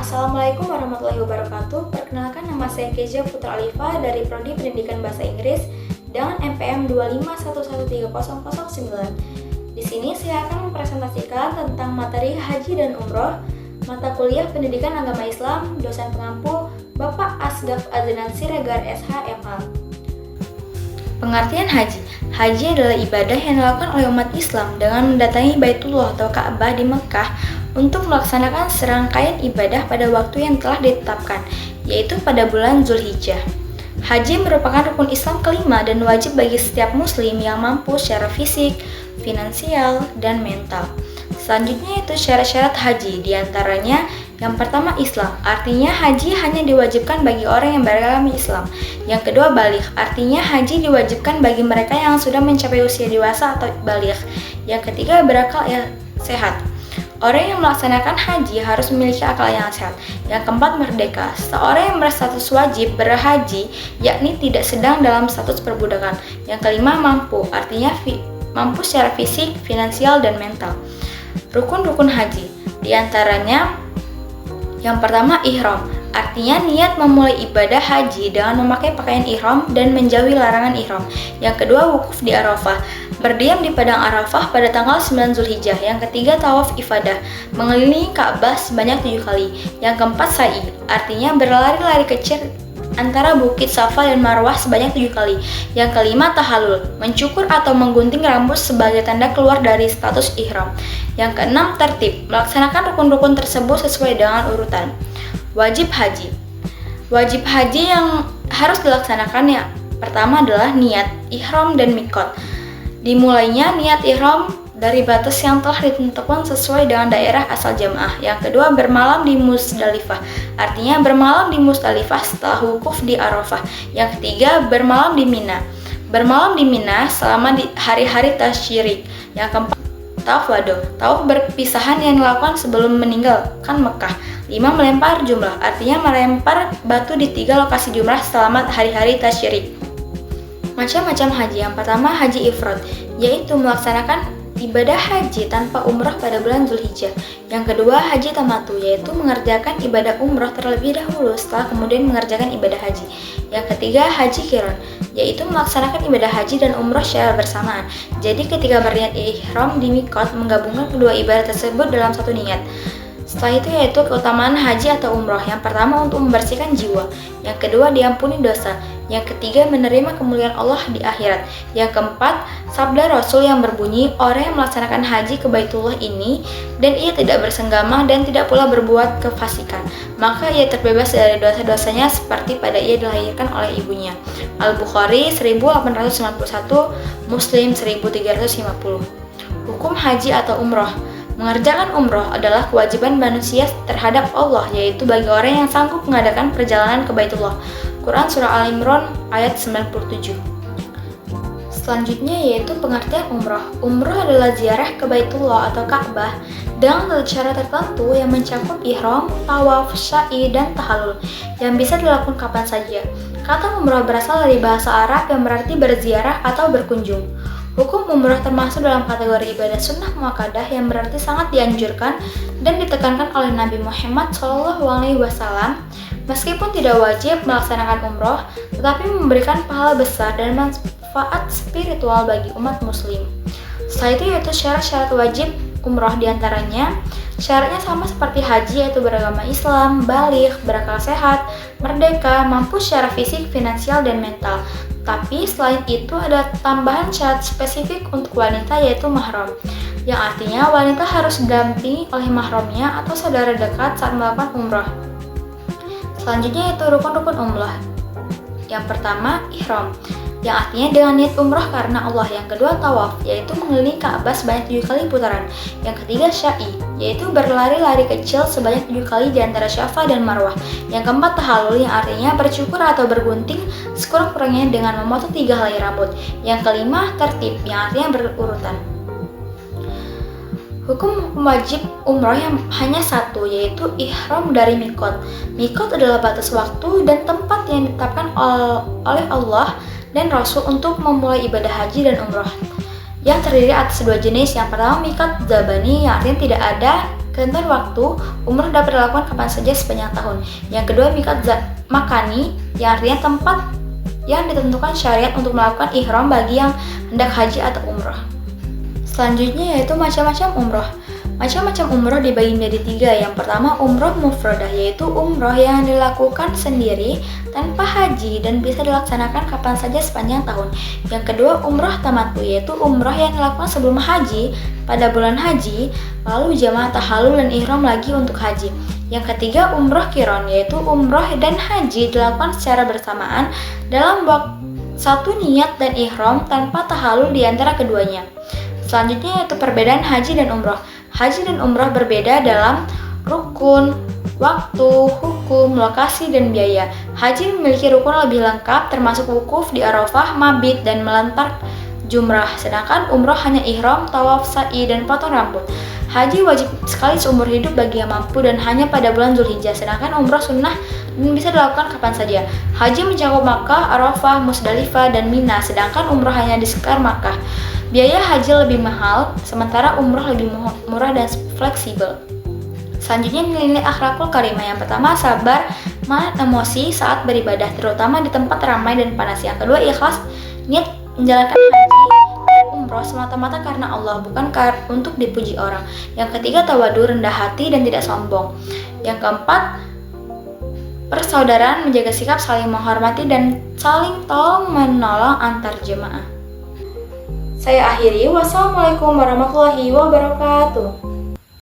Assalamualaikum warahmatullahi wabarakatuh. Perkenalkan, nama saya Kezia Putra Alifa dari Prodi Pendidikan Bahasa Inggris dengan NPM 251130009. Di sini saya akan mempresentasikan tentang materi haji dan umroh, mata kuliah Pendidikan Agama Islam, dosen pengampu Bapak Asgaf Adnan Siregar SH.MA. Pengertian haji. Haji adalah ibadah yang dilakukan oleh umat Islam dengan mendatangi Baitullah atau Ka'bah di Mekah untuk melaksanakan serangkaian ibadah pada waktu yang telah ditetapkan, yaitu pada bulan Zulhijjah. Haji merupakan rukun Islam kelima dan wajib bagi setiap muslim yang mampu secara fisik, finansial, dan mental. Selanjutnya itu syarat-syarat haji, diantaranya yang pertama Islam, artinya haji hanya diwajibkan bagi orang yang beragama Islam. Yang kedua baligh, artinya haji diwajibkan bagi mereka yang sudah mencapai usia dewasa atau baligh. Yang ketiga berakal yang sehat. Orang yang melaksanakan haji harus memiliki akal yang sehat. Yang keempat merdeka. Seorang yang berstatus wajib berhaji, yakni tidak sedang dalam status perbudakan. Yang kelima mampu, artinya mampu secara fisik, finansial, dan mental. Rukun-rukun haji, diantaranya yang pertama ihram, artinya niat memulai ibadah haji dengan memakai pakaian ihram dan menjauhi larangan ihram. Yang kedua wukuf di Arafah, berdiam di padang Arafah pada tanggal 9 Zulhijjah. Yang ketiga tawaf ifadah, mengelilingi Ka'bah sebanyak 7 kali. Yang keempat sa'i, artinya berlari-lari kecil antara bukit Safa dan Marwah sebanyak 7 kali. Yang kelima tahallul, mencukur atau menggunting rambut sebagai tanda keluar dari status ihram. Yang keenam tertib, melaksanakan rukun-rukun tersebut sesuai dengan urutan. Wajib haji. Wajib haji yang harus dilaksanakan ya pertama adalah niat, ihram, dan mikot. Dimulainya niat ihram dari batas yang telah ditentukan sesuai dengan daerah asal jamaah. Yang kedua bermalam di Musdalifah, artinya bermalam di Musdalifah setelah wukuf di Arafah. Yang ketiga bermalam di Mina, bermalam di Mina selama di hari-hari tasyrik. Yang keempat tawaf wado, tawaf berpisahan yang dilakukan sebelum meninggalkan Mekah. 5. Melempar jumrah, artinya melempar batu di 3 lokasi jumrah selama hari-hari tasyrik. Macam-macam haji. Yang pertama haji ifrad, yaitu melaksanakan ibadah haji tanpa umrah pada bulan Zulhijjah. Yang kedua haji tamatu, yaitu mengerjakan ibadah umrah terlebih dahulu setelah kemudian mengerjakan ibadah haji. Yang ketiga haji qiran, yaitu melaksanakan ibadah haji dan umrah secara bersamaan. Jadi ketika berniat ihram di mikot, menggabungkan kedua ibadah tersebut dalam satu niat. Setelah itu yaitu keutamaan haji atau umroh. Yang pertama untuk membersihkan jiwa, yang kedua diampuni dosa, yang ketiga menerima kemuliaan Allah di akhirat. Yang keempat sabda Rasul yang berbunyi, orang yang melaksanakan haji ke Baitullah ini dan ia tidak bersenggama dan tidak pula berbuat kefasikan, maka ia terbebas dari dosa-dosanya seperti pada ia dilahirkan oleh ibunya. Al-Bukhari 1891, Muslim 1350. Hukum haji atau umroh. Mengerjakan umroh adalah kewajiban manusia terhadap Allah, yaitu bagi orang yang sanggup mengadakan perjalanan ke Baitullah. Quran Surah Al-Imran ayat 97. Selanjutnya yaitu pengertian umroh. Umroh adalah ziarah ke Baitullah atau Ka'bah dengan cara tertentu yang mencakup ihram, tawaf, sa'i, dan tahallul yang bisa dilakukan kapan saja. Kata umroh berasal dari bahasa Arab yang berarti berziarah atau berkunjung. Hukum umrah termasuk dalam kategori ibadah sunnah muakkadah yang berarti sangat dianjurkan dan ditekankan oleh Nabi Muhammad SAW. Meskipun tidak wajib melaksanakan umroh, tetapi memberikan pahala besar dan manfaat spiritual bagi umat muslim. Setelah itu yaitu syarat-syarat wajib umroh, diantaranya syaratnya sama seperti haji, yaitu beragama Islam, baligh, berakal sehat, merdeka, mampu secara fisik, finansial, dan mental. Tapi selain itu ada tambahan syarat spesifik untuk wanita, yaitu mahram, yang artinya wanita harus didampingi oleh mahramnya atau saudara dekat saat melakukan umrah. Selanjutnya yaitu rukun-rukun umrah. Yang pertama ihram, yang artinya dengan niat umrah karena Allah. Yang kedua tawaf, yaitu mengelilingi Ka'bah sebanyak 7 kali putaran. Yang ketiga sa'i, yaitu berlari-lari kecil sebanyak 7 kali di antara Safa dan Marwah. Yang keempat tahallul, yang artinya bercukur atau bergunting sekurang-kurangnya dengan memotong 3 helai rambut. Yang kelima tertib, yang artinya berurutan. Hukum wajib umroh yang hanya satu, yaitu ihram dari mikot. Mikot adalah batas waktu dan tempat yang ditetapkan oleh Allah dan Rasul untuk memulai ibadah haji dan umroh, yang terdiri atas 2 jenis. Yang pertama mikot zabani, yang artinya tidak ada Ketentuan waktu, umroh dapat dilakukan kapan saja sepanjang tahun. Yang kedua, miqat makani, yang artinya tempat yang ditentukan syariat untuk melakukan ihram bagi yang hendak haji atau umroh. Selanjutnya yaitu macam-macam umroh. Macam-macam umroh dibagi menjadi 3. Yang pertama, umroh mufradah, yaitu umroh yang dilakukan sendiri tanpa haji dan bisa dilaksanakan kapan saja sepanjang tahun. Yang kedua, umroh tamattu, yaitu umroh yang dilakukan sebelum haji pada bulan haji, lalu jamaah tahallul dan ihram lagi untuk haji. Yang ketiga, umroh qiron, yaitu umroh dan haji dilakukan secara bersamaan dalam satu niat dan ihram tanpa tahallul di antara keduanya. Selanjutnya yaitu perbedaan haji dan umroh. Haji dan umroh berbeda dalam rukun, waktu, hukum, lokasi, dan biaya. Haji memiliki rukun lebih lengkap termasuk wukuf di Arafah, mabit, dan melontar jumrah. Sedangkan umroh hanya ihram, tawaf, sa'i, dan potong rambut. Haji wajib sekali seumur hidup bagi yang mampu dan hanya pada bulan Zulhijjah. Sedangkan umroh sunnah dan bisa dilakukan kapan saja. Haji mencakup Makkah, Arafah, Musdalifah, dan Mina. Sedangkan umroh hanya di sekitar Makkah. Biaya haji lebih mahal, sementara umroh lebih murah dan fleksibel. Selanjutnya nilai akhlakul karimah. Yang pertama, sabar menahan emosi saat beribadah, terutama di tempat ramai dan panas. Yang kedua, ikhlas niat menjalankan haji dan umroh semata-mata karena Allah, bukan untuk dipuji orang. Yang ketiga, tawadu, rendah hati dan tidak sombong. Yang keempat, persaudaraan, menjaga sikap saling menghormati dan saling tolong menolong antar jemaah. Saya akhiri, wassalamualaikum warahmatullahi wabarakatuh.